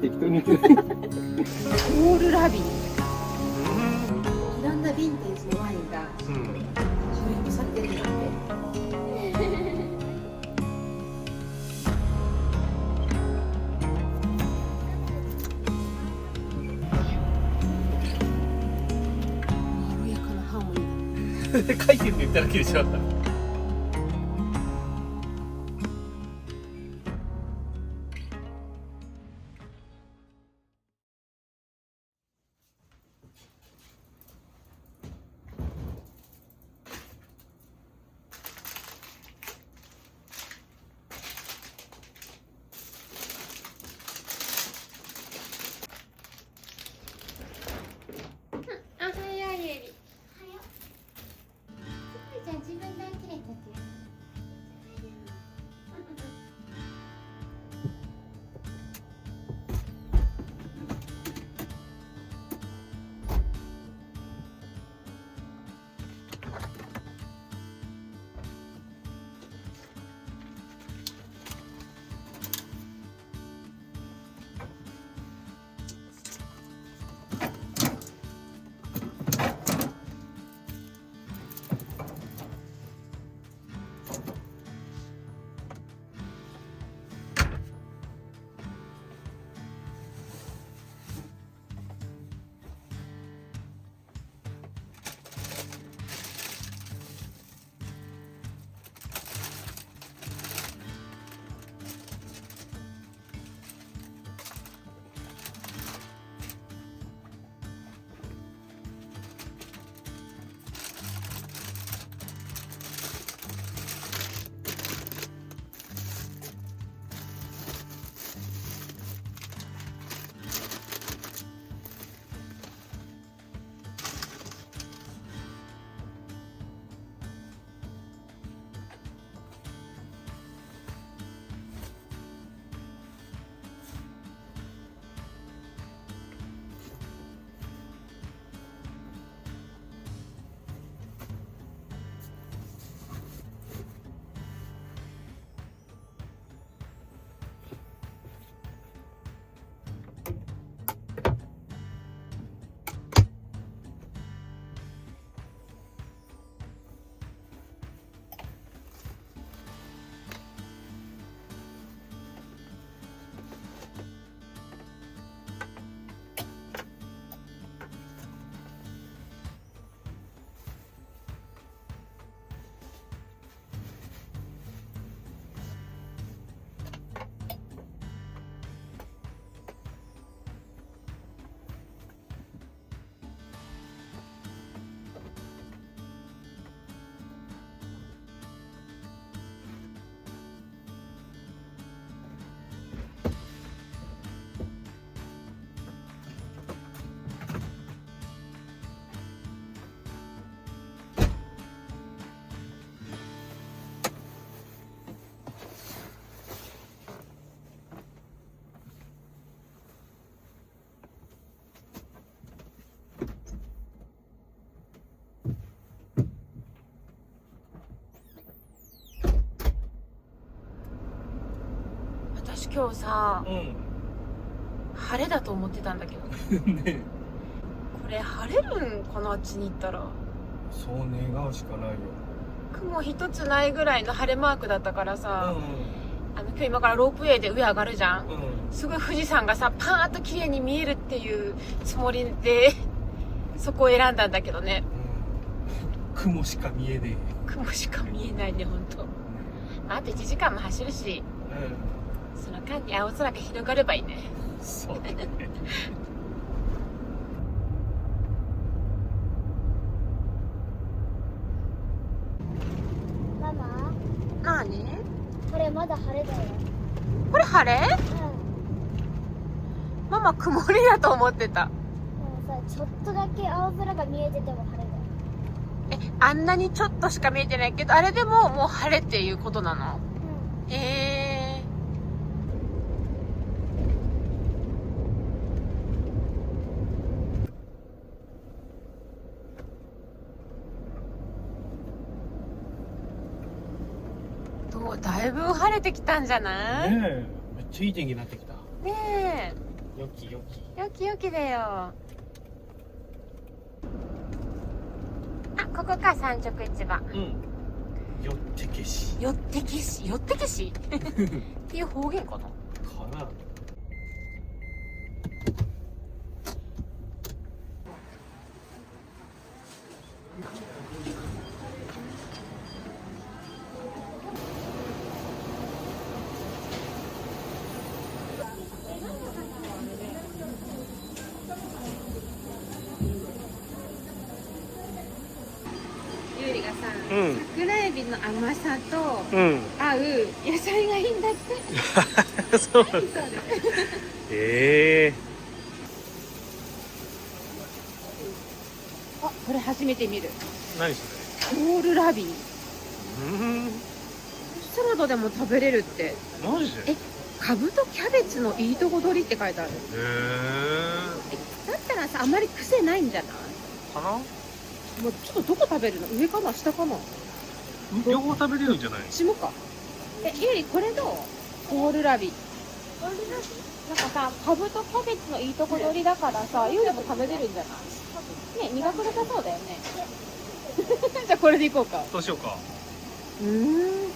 適当に言ってオールラビー、いろんなヴィンテージのワインがうん。収録されてるなんて。まろやかなハーモニーだ。書いてるって言っただけでしょ。あ、はやゆり。じゃあ自分で切れたってよ。私今日さ、う晴れだと思ってたんだけど、ん。ね、これ晴れるんかな、あっちに行ったら。そう願うしかないよ。雲一つないぐらいの晴れマークだったからさ、う今日今からロープウェイで上上がるじゃん。ん。うん。すごい富士山がさ、パーッと綺麗に見えるっていうつもりでそこを選んだんだけどね、雲しか見えね雲しか見えないね、ほんと。まあ、あと1時間も走るし、え。その間に青空が広がればいいね。そうだね。ママ、なに？これまだ晴れだよ。これ晴れ？うママ曇りだと思ってた。ん。でもさ、ちょっとだけ青空が見えてても晴れだよ。あんなにちょっとしか見えてないけど、あれでももう晴れっていうことなの？うん。へえ。どう、だいぶ晴れてきたんじゃない？ねえ、めっちゃいい天気になってきた。ねよきよき。よきよきだよ。あ、ここか、産直市場。うん。よってけし。よってけし、よってけしっていう方言かな。かな。ゆうりがさ、うん桜エビの甘さとうん。合う野菜がいいんだってそう。そうだええあ、これ初めて見る。何そコールラビー。れ。サラダでも食べれるって。マジで。え、カブとキャベツのいいとこ取りって書いてある。だったらさ、あんまり癖ないんじゃない？かな。もうちょっとどこ食べるの？上かな下かな？両方食べれるんじゃない。下か。ゆりこれどう？コールラビ。なんかさ、カブとキャベツのいいとこ取りだからさ、ゆりも食べれるんじゃない？ね、苦くなさそうだよね。じゃあこれでいこうか。どうしようか。うーん。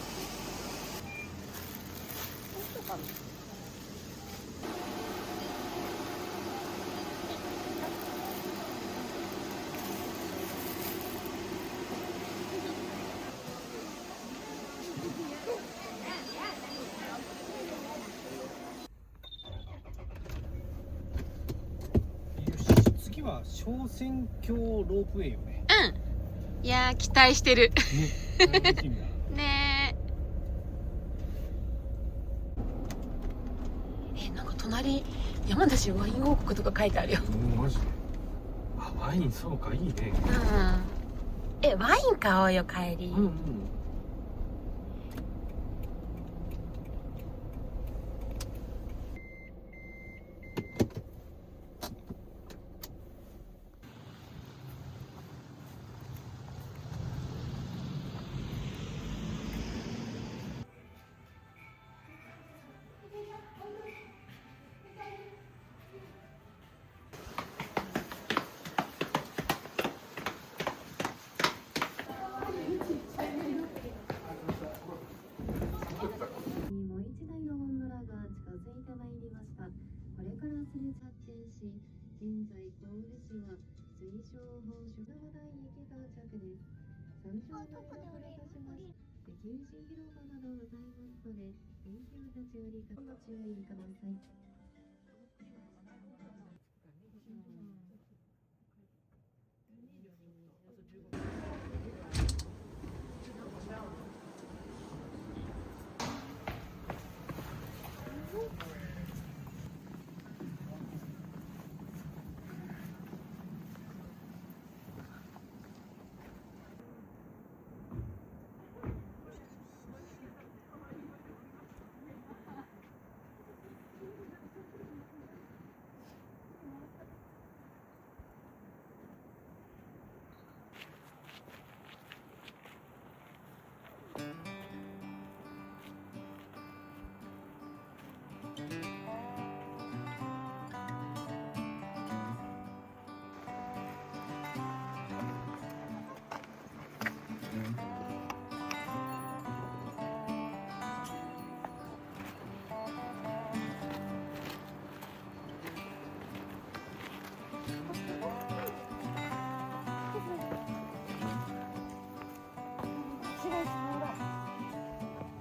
よし、次は小仙峡ロープウェイよね。うん。いやー、期待してる。ね、楽しみだ。ねえ。なんか隣、山梨ワイン王国とか書いてあるよ。マジで。あ、ワイン、そうか、いいね。うん。ワイン買おうよ、帰り。うんうん。もう一台のゴンドラが近づいてまいりました。これからすれ発展し、現在神戸市は水上法首脳台駅到着です。山頂の見どころとしまして、石牛広場などございますので、電気の立ち寄り方ご注意ください。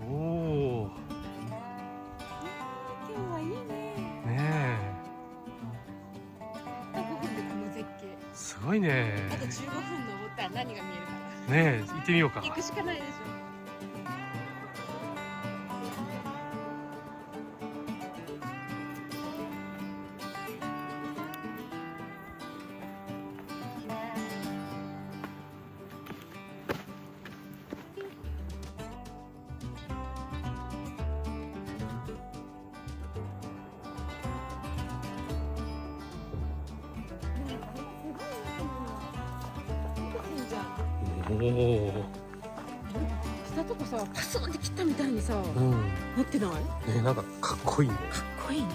おお。今日はいいね。ね5分でこの絶景。え。すごいね。あと15分登ったら何が見えるかねえ、行ってみようか。な。行くしかないでしょ。おお。下とかさ、パスンって切ったみたいにさ、うん。なってない？かっね、なんかかっこいいね。こいいね。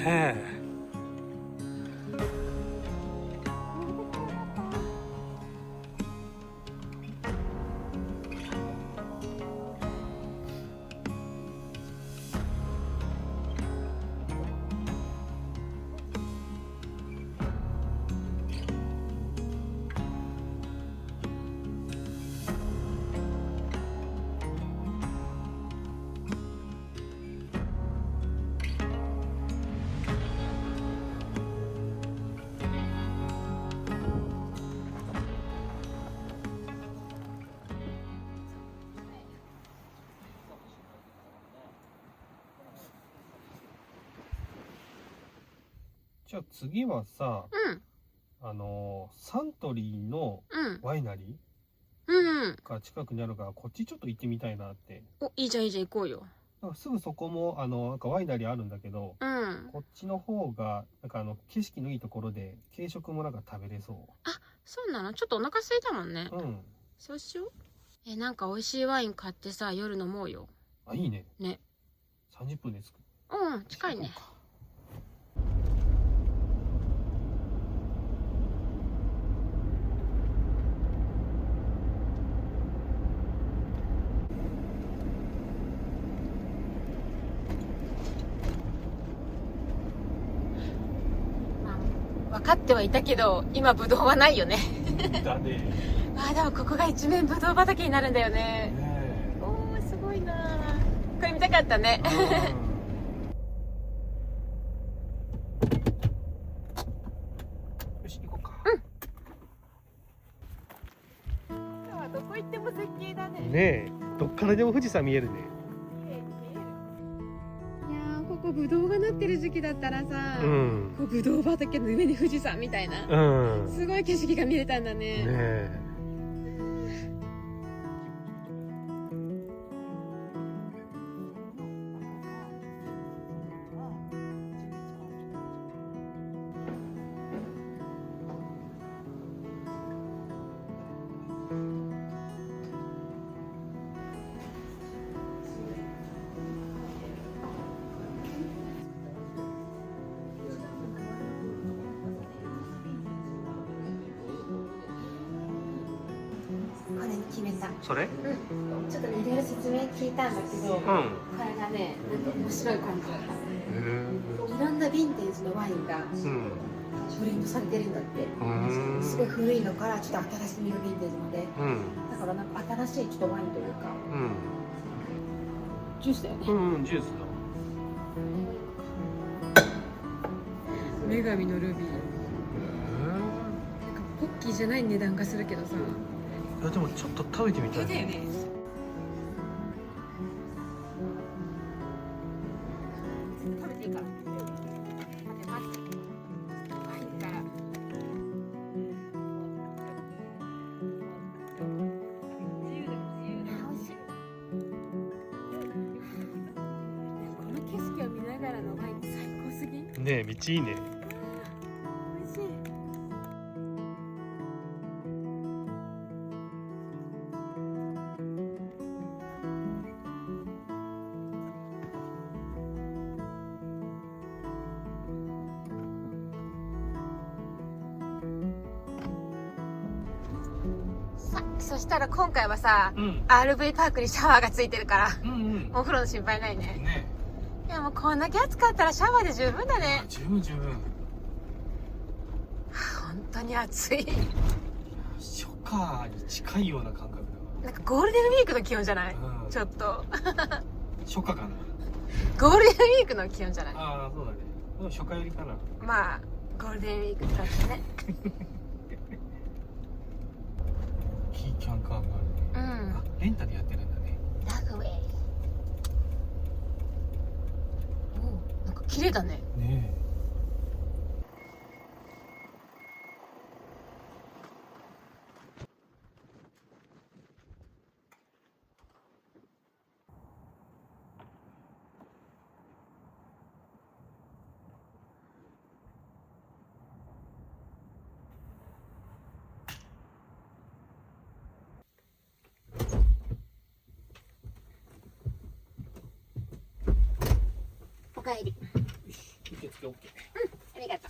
ねえ。じゃあ次はさ、うんサントリーのうんワイナリうんーが近くにあるから、こっちちょっと行ってみたいなって。お、いいじゃんいいじゃん、行こうよ。なんかすぐそこもなんかワイナリーあるんだけど、うんこっちの方がなんか景色のいいところで軽食もなんか食べれそそうなの、ちょっとお腹空いたもんね。う。うん。そうしよう。なんか美味しいワイン買ってさ、夜飲もうよ。あ、いいね。ね。 30分で着く。うん近いね。分かってはいたけど、今ブドウはないよね。だね。でもここが一面ブドウ畑になるんだよね。ねおーすごいな。これ見たかったね。え。よし、行こうか。どこ行っても絶景だね。ねえ、どっからでも富士山見えるね。いやー、ここブドウがなってる時期だったらさ、うん。こうブドウ畑の上に富士山みたいな、うん。すごい景色が見れたんだね。ねえ。これに決めた。それ？ちょっとね、いろいろ説明聞いたんだけど、うん。これがね、なんか面白い感じだった。いろんなヴィンテージのワインがうん。ブレンドされてるんだって。すごい古いのからちょっと新しみのヴィンテージまで。うん。だからなんか新しいちょっとワインというか、うん。ジュースだよね。うん、ジュース女神のルビー。なんかだ。ポッキーじゃない値段がするけどさ。いやでもちょっと食べてみたい。だよね。食べていいから。待て待って。ワインから。自由だ自由だ。美味しい。この景色を見ながらのワイン最高すぎん？ねえ、めっちゃいいね。美味しい。そしたら今回はさ、うん。RV パークにシャワーがついてるからうんうん。お風呂の心配ないね。ねいやもうこんだけ暑かったらシャワーで十分だえ。ね。十分十分。本当に暑い。初夏に近いような感覚だなんかゴールデンウィークの気温じゃない？わ。うん。ちょっと初夏かな。ゴールデンウィークの気温じゃない？ああ、そうだね。でも初夏よりかな。まあゴールデンウィークって感じね。キーキャンカーがあるね。うんあ、レンタでやってるんだね。ラグウェイ。おなんか綺麗だね。ねおかえり。え。よし、休憩使で OK。ありがと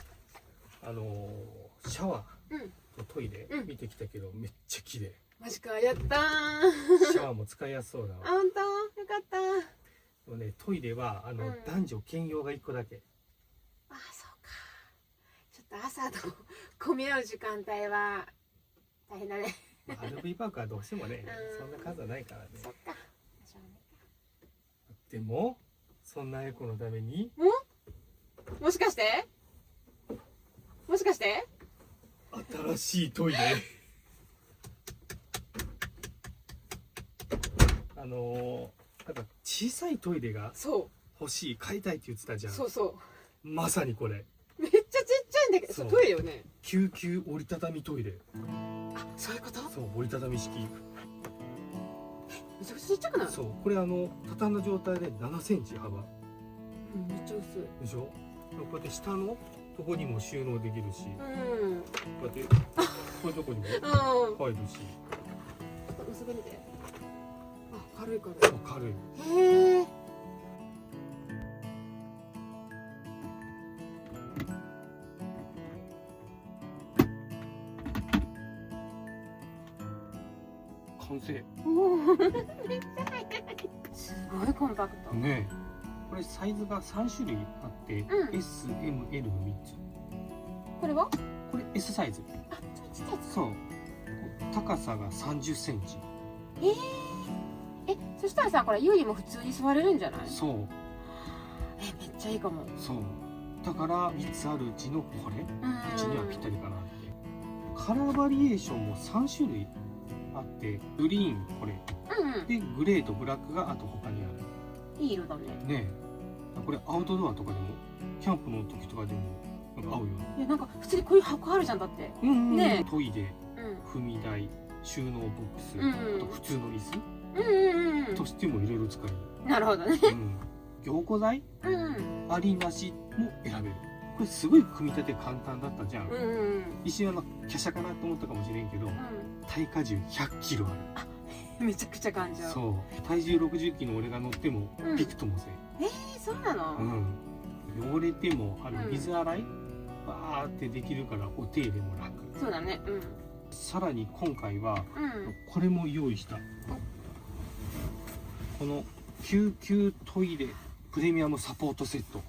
シャワう。ーとトイレ見てきたけど、めっちゃ綺麗。マジか、やったー。シャワーも使いやすそうだわ。あ、本当よかった。でもね、トイレは男女兼用が1個だけ。あ、そうか。ちょっと朝の混み合う時間帯は大変だね。まあ、RV パークはどうしてもね、うんそんな数はないからね。そっか。しょうがないでもそんなエコのためにか。もしかしてもしかして新しいトイレなんか小さいトイレがそ欲しい、買いたいって言ってたじゃう。ん。そうそまさにこれ、う。めっちゃちっちゃいんだけど、そうトイレよね。救急折りたたみトイレ。あ、そういうこと？そう、折りたたみ式。めちゃくちゃちっちゃくない？そう、これ畳んだ状態で7センチ幅うん、めっちゃ薄い。でしょ。こうやって下のとこにも収納できるし、うん。こうやってこういうとこにもうん。入るし、薄めて。あ、軽い軽そう軽い。い。へえ。完成。おお、めっちゃ速い。すごいコンパクト。ねえ、これサイズが3種類あって、うん S、M、L の3つ。これは？これ S サイズ。あ、ちっちゃいやつ。そう、高さが30センチ。そしたらさ、これユーリも普通に座れるんじゃない？そうめっちゃいいかも。そう、だから3つあるうちのこれ、うちにはぴったりかなって。カラーバリエーションも3種類あって、グリーンこれうんで、グレーとブラックがあと他にあいい色だね。る。ねえ、これアウトドアとかでもキャンプの時とかでもなんか合うよね。いや、なんか普通にこういう箱あるじゃん、だって。ねえトイレ、うん。踏み台、収納ボックス、うんあと普通の椅うん子としてもいろいろ使える。うん。なるほどね。凝固剤うん。ありなしも選べる。これすごい組み立て簡単だったじゃん。うん。一瞬華奢かなと思ったかもしれんけど、耐荷重100キロあうん。めちゃくちゃ感情。る。そう、体重60キロの俺が乗ってもうんびくともせん。そうなの？汚れてもうん水洗いバーってできるからお手入れも楽。そうだね。うん。さらに今回はうん。これも用意した。この救急トイレプレミアムサポートセット。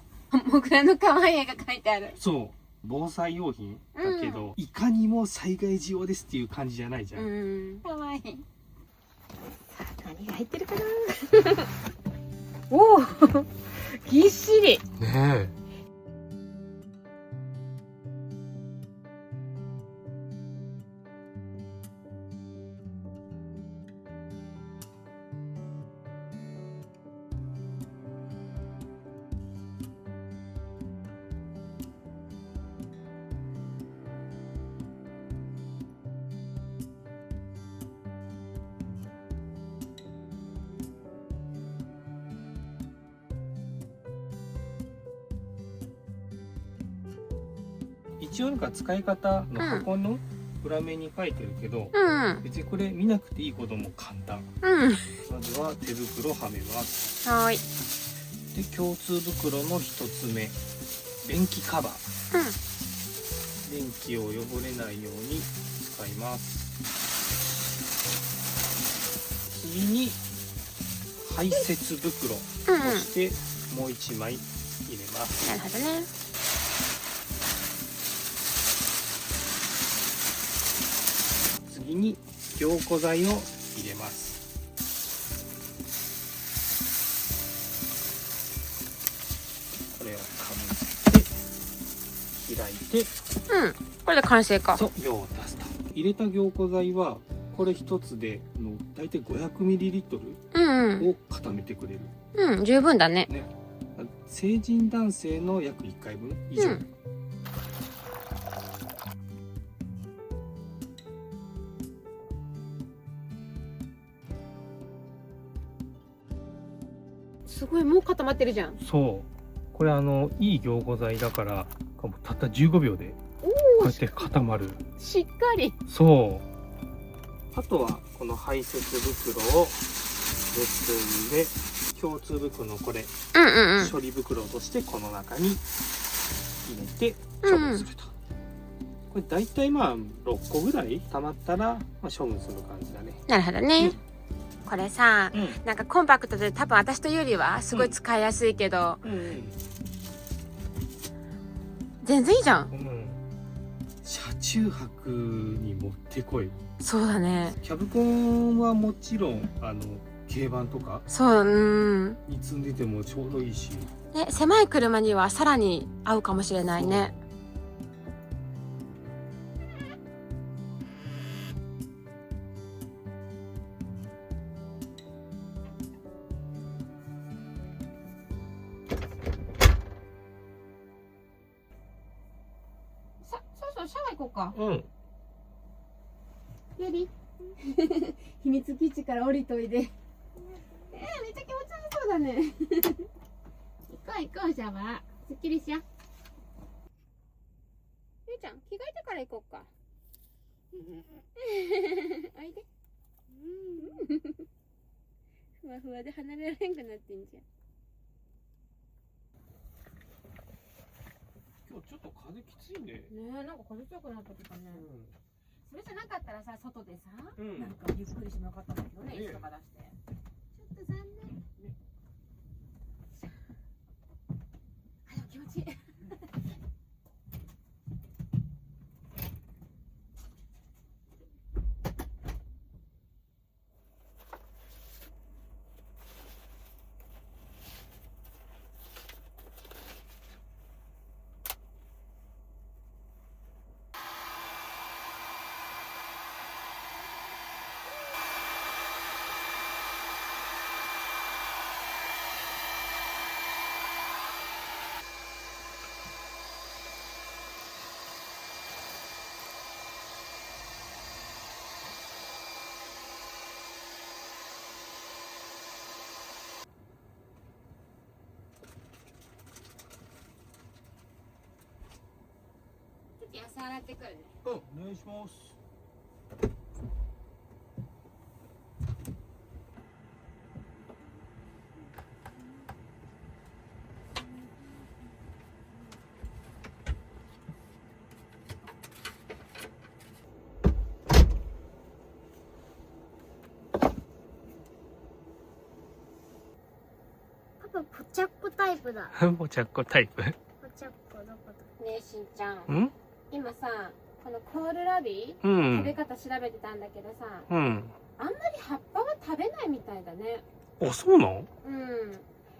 モグラの可愛い絵が描いてある。そう、防災用品だけど、いかにも災害時用ですっていう感じじゃないじゃん。うん。可愛い。さあ、何が入ってるかな。おお、ぎっしり。ねえ。一応なんか使い方の箱の裏面に書いてるけど、うん。別にこれ見なくていいことも簡単。うん。まずは手袋はめます。はーい。で、共通袋の1つ目、便器カバー。便器を汚れないように使います。次に排泄袋うん。そしてもう1枚入れます。なるほどね。次に凝固剤を入れます。これをかぶせて開いて、うん。これで完成か。そう、用を足すと。入れた凝固剤はこれ一つでだいたい 500ml うんうん。を固めてくれる。うん、十分だね。成人男性の約1回分以上。うんすごい、もう固まってるじゃん。そう、これいい凝固剤だからたった15秒でこうやって固まる。しっかり。そう、あとはこの排泄袋を結んで、共通袋のこれ、うんうんうん。処理袋としてこの中に入れて処分すると、これ大体まあ6個ぐらい溜まったら、まあ、処分する感じだね。なるほどね、これさ、うんなんかコンパクトで多分私とよりはすごい使いやすいけど、全然いいじゃん。車中泊にもってこい。そうだね。キャブコンはもちろん軽バンとかそう、うん。に積んでてもちょうどいいし、ね、狭い車にはさらに合うかもしれないね。そうシャワー行こうか。より秘密基地から降りといで。めっちゃ気持ちよさそうだね。行こうシャワー。すっきりしよう。ゆうちゃん着替えてから行こうか。おいで。ふわふわで離れられんくなってんじゃん。今日ちょっと風きついね。ねえ、なんか風強くなったとかね。それじゃなかったらさ、外でさ、うんなんかゆっくりしてもよかったんだけどね、椅子とか出して。ちょっと残念。あ、でも気持ちいい。ちょっと野菜洗ってくるね。お願いします。パパポチャッコタイプだ。ポチャッコタイプ。ポチャッコどこだ。ねえしんちゃん、今さ、このコールラビ食べ方調べてたんだけどさ、あんまり葉っぱは食べないみたいだね。あ、そうなの？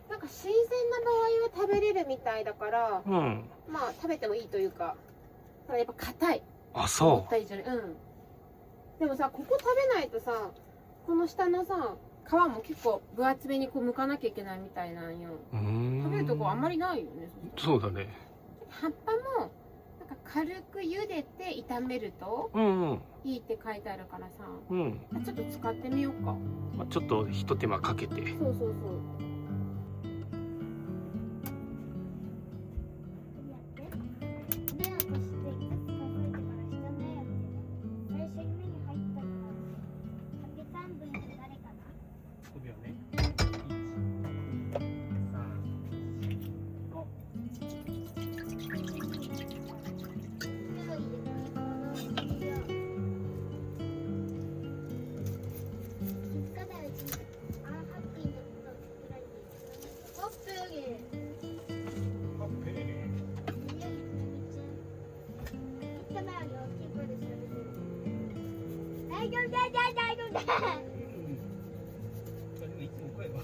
なんか新鮮な場合は食べれるみたいだから、まあ食べてもいいというか、ただやっぱ硬い。あ、思った以上に。でもさ、ここ食べないとさ、この下のさ、皮も結構分厚めにこう剥かなきゃいけないみたいなんよ。食べるとこあんまりないよね。そうだね。葉っぱもなんか軽く茹でて炒めるといいって書いてあるからさ、ちょっと使ってみようか。ちょっとひと手間かけて。そうそうそう。目をこして一つ数えてから下の絵を見てね。最初に目に入ったのは竹三分って誰かな。そうだよね。大丈夫だ大丈夫だ。いつも声は。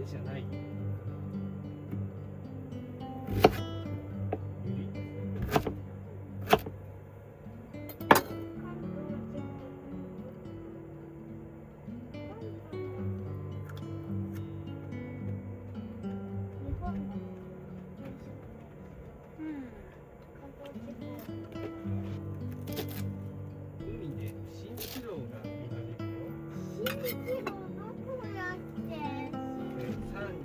じゃないよ。海で蜃気楼が見られるよ。蜃気楼どこやって。3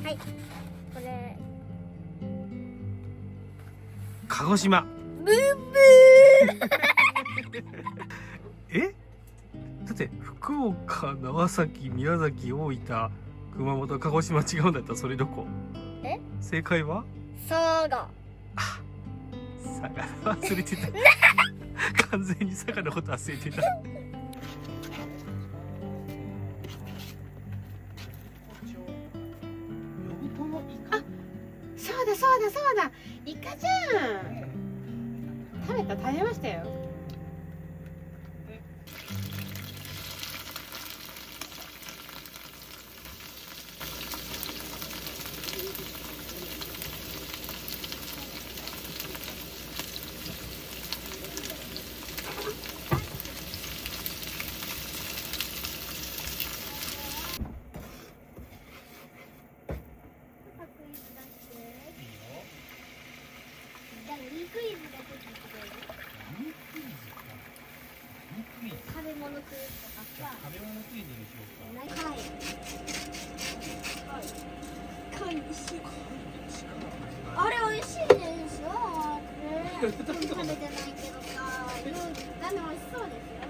はいこれ鹿児島。ブーえ、だって福岡、長崎、宮崎、大分、熊本、鹿児島違うんだったらそれどこ？え？正解は？そうだ佐賀忘れてた。完全に佐賀のこと忘れてた。そうだそうだそうだ、イカじゃん。食べましたよ。じゃあ2クイズだけ聞いてくれる？食べ物クイズとかさ。食べ物クイズにしようか。貝石。あれ美味しいでしょ。食べてないけどさ、ダメ美味しそうですよ。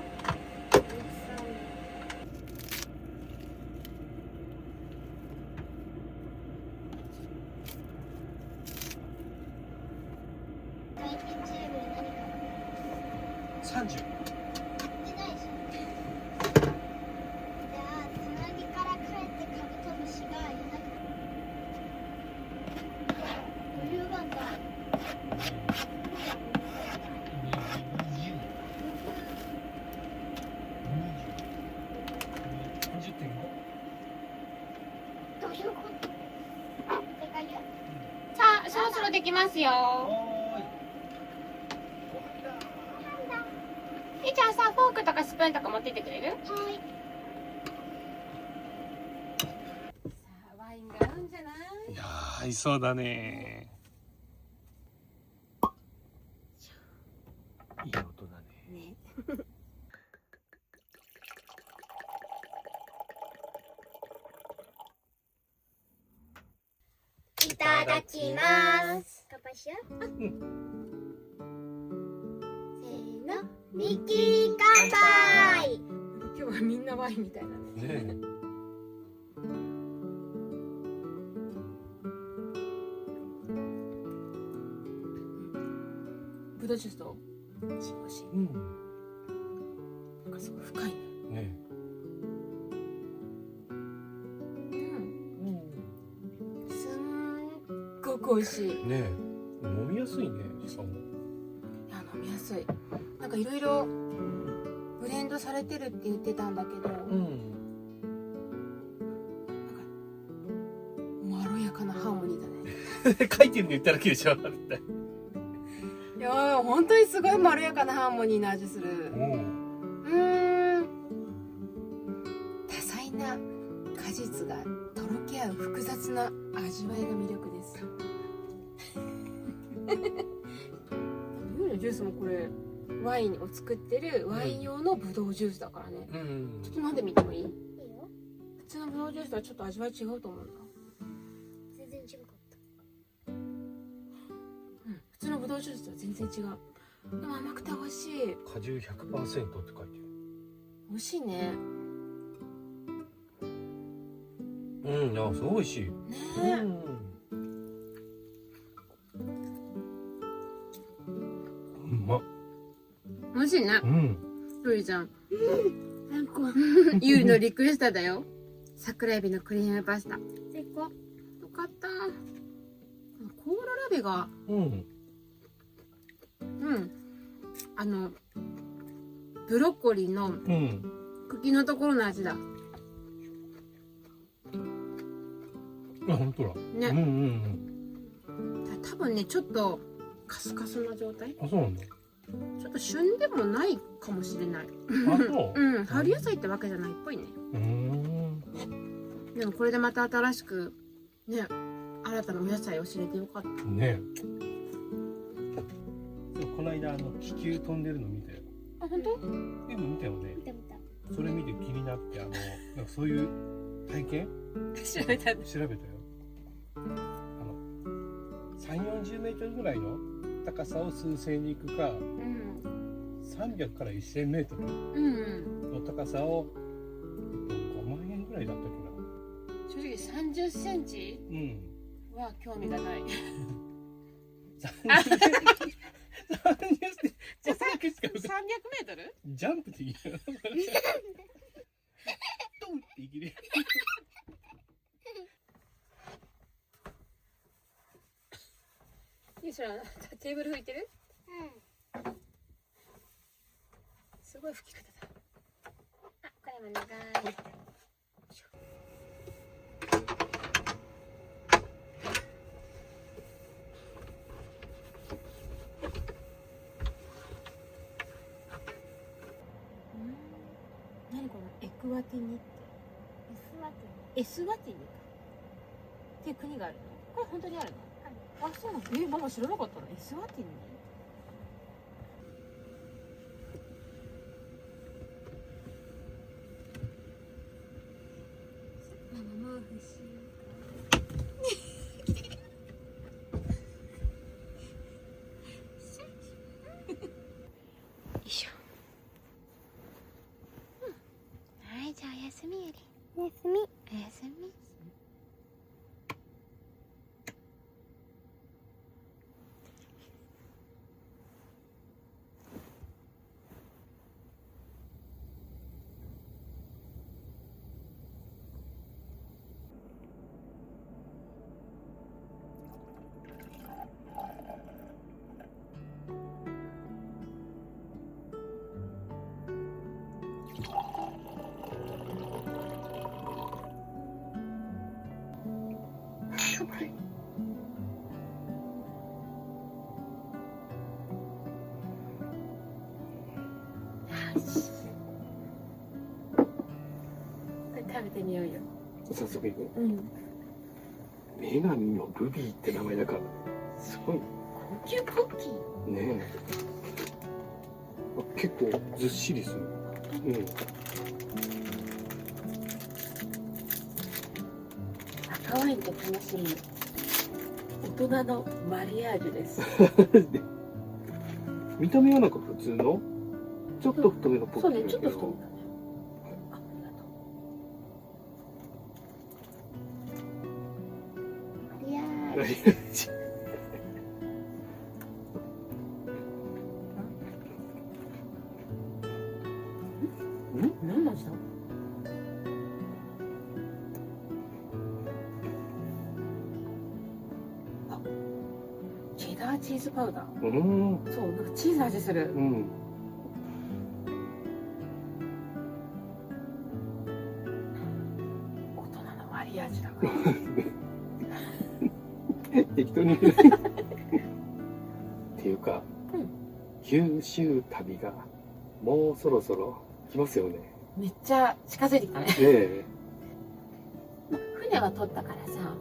最近チームに何か30。買ってないし。じゃあつなぎから帰ってカブトムシがいなくブルーバンダー。どういうこと？正解よ。さあ、そろそろできますよ。いいちゃんさ、フォークとかスプーンとか持ってってくれる？はい。さあ、ワインが合うんじゃない？いやー、合いそうだね。いい音だね。ね。いただきます。乾杯しよう。せーの、ミッキー乾杯。今日はみんなワインみたいなね。ねブドウジュースとしもし、うん。なんかすごい深いね。ねすんごく美味しい。ね飲みやすいね。しかも。いや、飲みやすい。なんかいろいろブレンドされてるって言ってたんだけど、ん。まろやかなハーモニーだね。書いてるの言っただけでしょ。絶対。いやー、本当にすごいまろやかなハーモニーの味する。多彩な果実がとろけ合う複雑な味わいが魅力です。夜のジュースもこれワインを作ってるワイン用のブドウジュースだからね。ちょっと飲んでみてもいい？いいよ。普通のブドウジュースとはちょっと味わい違うと思うんだ。全然違かった。普通のブドウジュースとは全然違う。でも甘くて美味しい。果汁 100% って書いてる。美味しいね。うん、あ、すごい美味しい。ねえ。うまっ。美味しいね。ゆりちゃん。最高。ゆりのリクエストだよ。桜エビのクリームパスタ。最高。よかった。コーロラビが、ブロッコリーの茎のところの味だ。あ、本当だ。ね。多分ね、ちょっとカスカスな状態。あ、そうなんだ。ちょっと旬でもないかもしれない。あ、そう。春野菜ってわけじゃないっぽいね。でもこれでまた新しくね、新たなお野菜を知れてよかった。ね。この間気球飛んでるの見たよ。あ、本当？でも見たよね。見た見た。それ見て気になってなんかそういう体験調べた。調べたよ。3、40メートルぐらいの高さを数千に行くか、300から1000メートルの高さを、5万円ぐらいだったっ正直30センチけな。は興味がない。30センじゃあ300しか300メートル？ジャンプできる。ドンっていける。いいそれテーブル拭いてる？すごい拭き方だ。あ、これも長い。何このエクワティニってエスワティニかっていう国があるの？これ本当にあるの？あ、そうなの？ママ知らなかったの？エスワティニ？マママーフしよいしょ。はい、じゃあおやすみより。おやすみ。おやすみ。これ食べてみようよ。早速行く。うん。女神のルビーって名前だから、すごい高級ポッキー。ね。結構ずっしりする。赤ワインと楽しむ大人のマリアージュです。見た目はなんか普通のちょっと太めのポッキーそうね、ちょっと太めだね。あ、ありがとう。マリアージュ。何の味だ？あ、チェダーチーズパウダー。そう、なんかチーズの味する。大人のマリアージュだから。適当にっていうか、九州旅がもうそろそろ来ますよね。めっちゃ近づいてきたね。船は取ったからさ、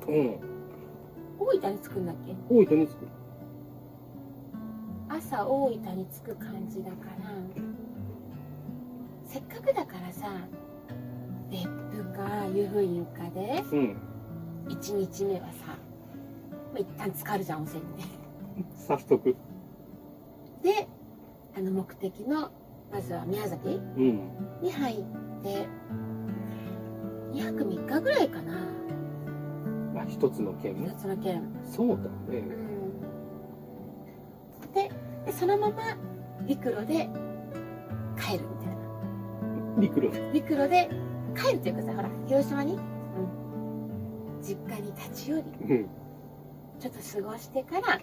大分に着くんだっけ？大分に着く。朝大分に着く感じだから、せっかくだからさ、別府か湯布院かで、1日目はさ、一旦浸かるじゃん、温泉にね。早速。で、目的のまずは宮崎に入って2泊3日ぐらいかな。一つの県ね。一つの県。そうだね。でそのまま陸路で帰るみたいな。陸路で帰るっていうかさ、ほら広島に、実家に立ち寄り、ちょっと過ごしてからっ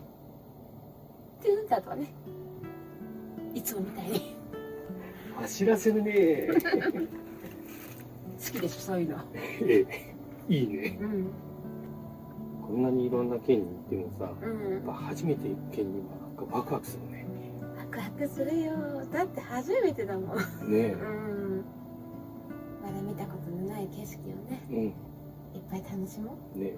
ていうんだとね、いつもみたいに走らせるね。好きでしょ、そういうの。いいね。こんなにいろんな県に行ってもさ、やっぱ初めて行く県にはワクワクするね。ワクワクするよ。だって初めてだもん。ねまだ見たことのない景色をね、いっぱい楽しもう。ね。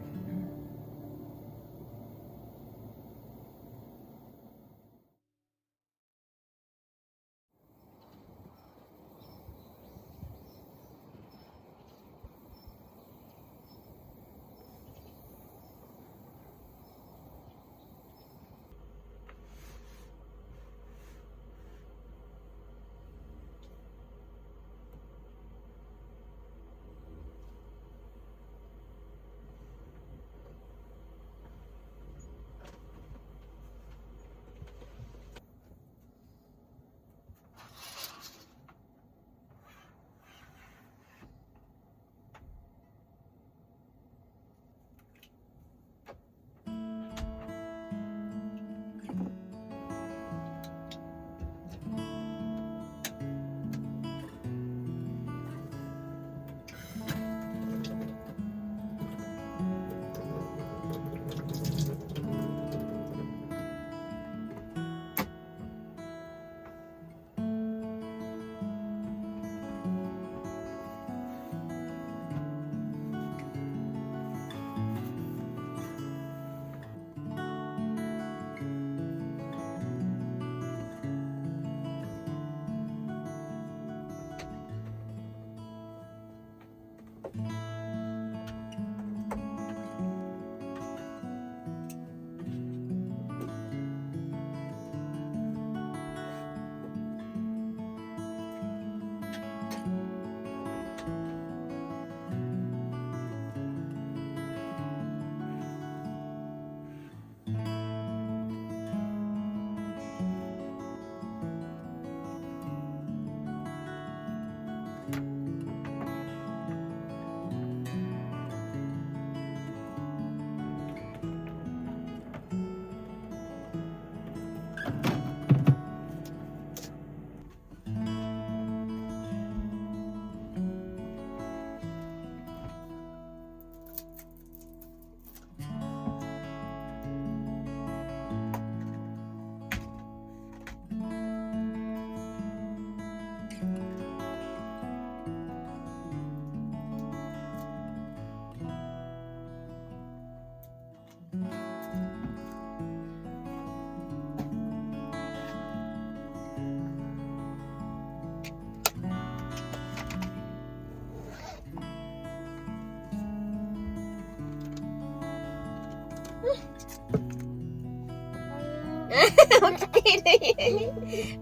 起きている家に。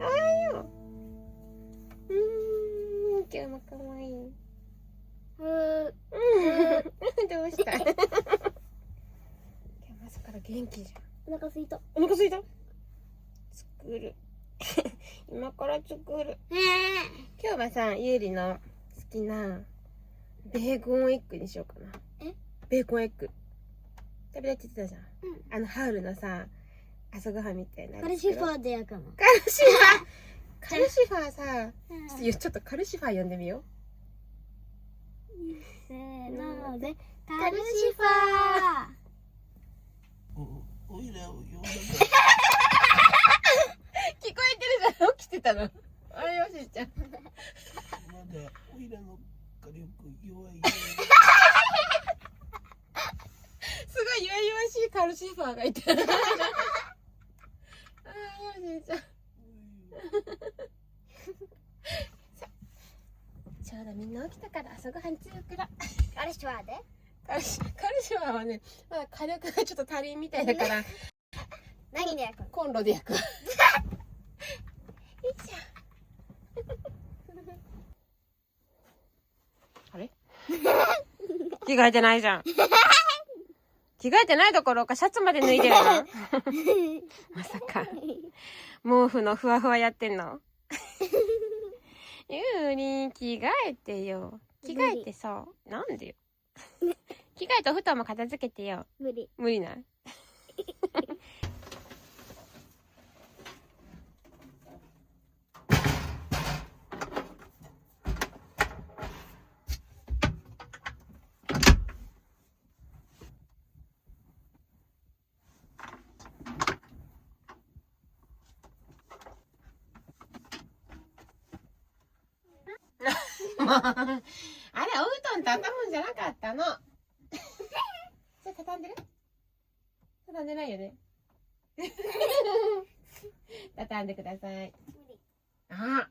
ああよ。今日も可愛い。どうした？今日朝から元気じゃん。お腹すいた。お腹すいた？作る。今から作る。今日はさ、ゆうりの好きなベーコンエッグにしようかな。ベーコンエッグ。食べられてたじゃん。ハウルのさ、朝ごはんみたいな。カルシファーで焼くの。カルシファー。カルシファーさ、ちょっとカルシファー読んでみよう。せーので、カルシファおいらを呼んだ。聞こえてるじゃん。起きてたの。あれよしちゃん。まだおいらの火力弱いよ。すごい弱々しいカルシファーがいた。ああ、よしちゃん。ちょうどみんな起きたから朝ごはん作ろう。ー。カルシファーでカルシファーはね、まだ火力がちょっと足りんみたいだから、何で焼くの？コンロで焼く。いいじゃん。あれ？着替えてないじゃん。着替えてないどころかシャツまで脱いでるの。まさか毛布のふわふわやってんの？ゆうりん、着替えてよ。着替えてさ、なんでよ。着替えと布団も片付けてよ。無理。無理ない？あれ、お布団畳むんじゃなかったの。それ畳んでる？畳んでないよね。畳んでください。あ。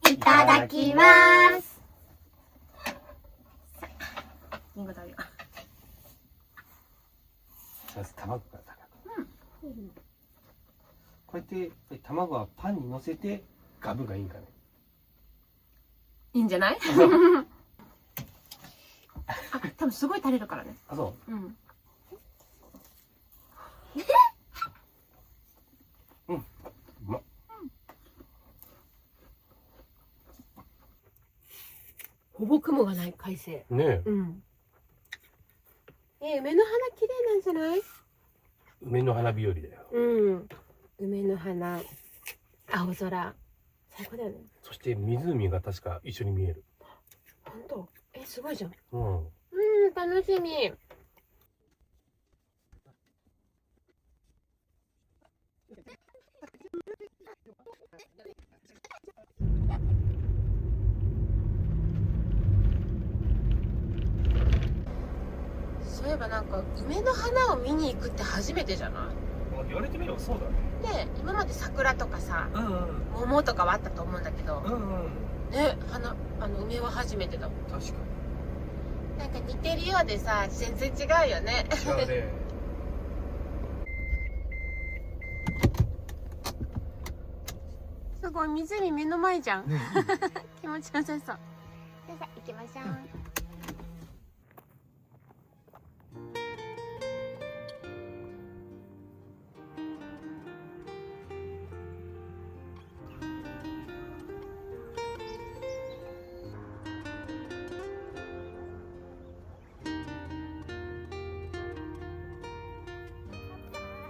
いただきます。リンゴ食べよまず卵から食べる。こうやって卵はパンに乗せてガブがいいんかね。う。いいんじゃない？あ、多分すごい垂れるからね。あ、そうん。う。うまっ。ほぼ雲がない快晴。ねえ。うん。梅の花綺麗なんじゃない？梅の花日和だよ。うん。梅の花、青空、最高だよね。そして湖が確か一緒に見える。本当？すごいじゃん。うん。楽しみ。そういえばなんか梅の花を見に行くって初めてじゃない？言われてみればそうだね。で今まで桜とかさうんうん桃とかはあったと思うんだけど、うんうんね、梅は初めてだもん。確かなんか似てるようでさ全然違うよね。に違うねすごい湖目の前じゃん。ね気持ちよさそう。じゃあさ行きましょう。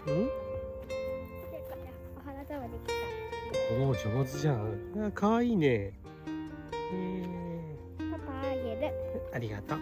うんお花束できた。おお上手じゃん。あ、かわいいね。パパあげる。ありがとう。